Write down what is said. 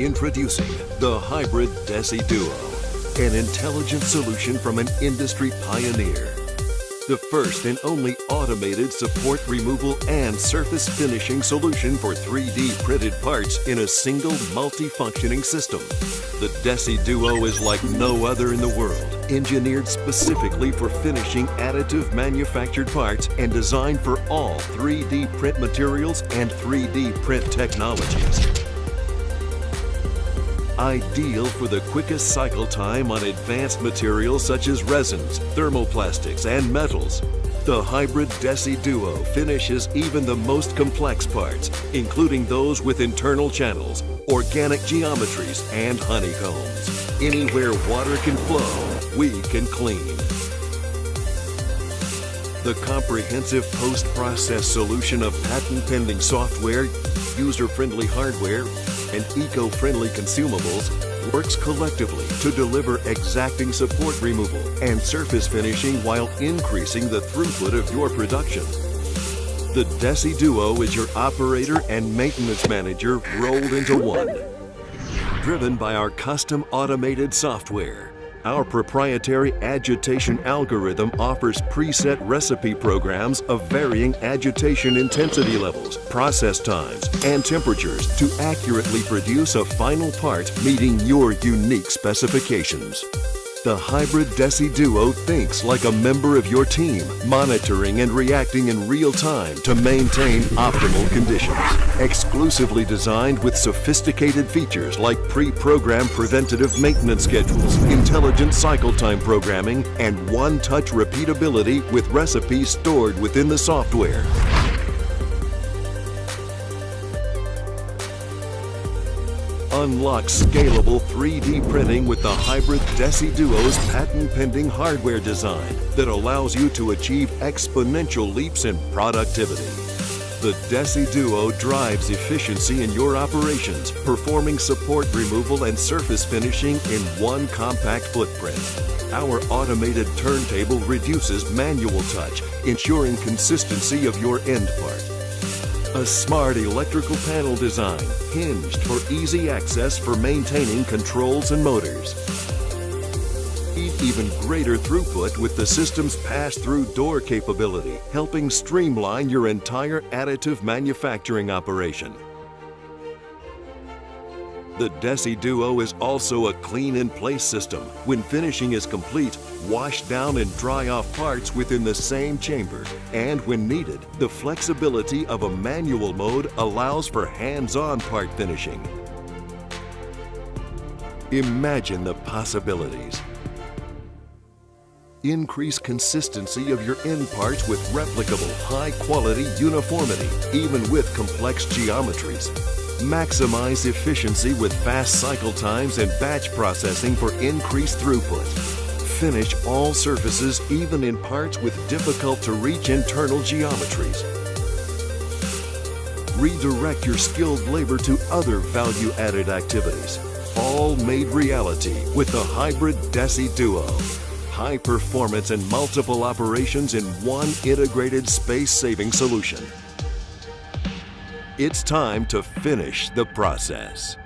Introducing the hybrid DECI Duo, an intelligent solution from an industry pioneer. The first and only automated support removal and surface finishing solution for 3D printed parts in a single multi-functioning system. The DECI Duo is like no other in the world, engineered specifically for finishing additive manufactured parts and designed for all 3D print materials and 3D print technologies. Ideal for the quickest cycle time on advanced materials such as resins, thermoplastics, and metals. The hybrid DECI Duo finishes even the most complex parts, including those with internal channels, organic geometries, and honeycombs. Anywhere water can flow, we can clean. The comprehensive post-process solution of patent-pending software, user-friendly hardware, and eco-friendly consumables works collectively to deliver exacting support removal and surface finishing while increasing the throughput of your production. The DECI Duo is your operator and maintenance manager rolled into one. Driven by our custom automated software, our proprietary agitation algorithm offers preset recipe programs of varying agitation intensity levels, process times, and temperatures to accurately produce a final part meeting your unique specifications. The hybrid DECI Duo thinks like a member of your team, monitoring and reacting in real time to maintain optimal conditions. Exclusively designed with sophisticated features like pre-programmed preventative maintenance schedules, intelligent cycle time programming, and one-touch repeatability with recipes stored within the software. Unlock scalable 3D printing with the hybrid DECI Duo's patent-pending hardware design that allows you to achieve exponential leaps in productivity. The DECI Duo drives efficiency in your operations, performing support removal and surface finishing in one compact footprint. Our automated turntable reduces manual touch, ensuring consistency of your end part. A smart electrical panel design, hinged for easy access for maintaining controls and motors. Even greater throughput with the system's pass-through door capability, helping streamline your entire additive manufacturing operation. The DECI Duo is also a clean-in-place system. When finishing is complete, wash down and dry off parts within the same chamber. And when needed, the flexibility of a manual mode allows for hands-on part finishing. Imagine the possibilities. Increase consistency of your end parts with replicable, high-quality uniformity, even with complex geometries. Maximize efficiency with fast cycle times and batch processing for increased throughput. Finish all surfaces even in parts with difficult-to-reach internal geometries. Redirect your skilled labor to other value-added activities. All made reality with the hybrid DECI Duo. High performance and multiple operations in one integrated space-saving solution. It's time to finish the process.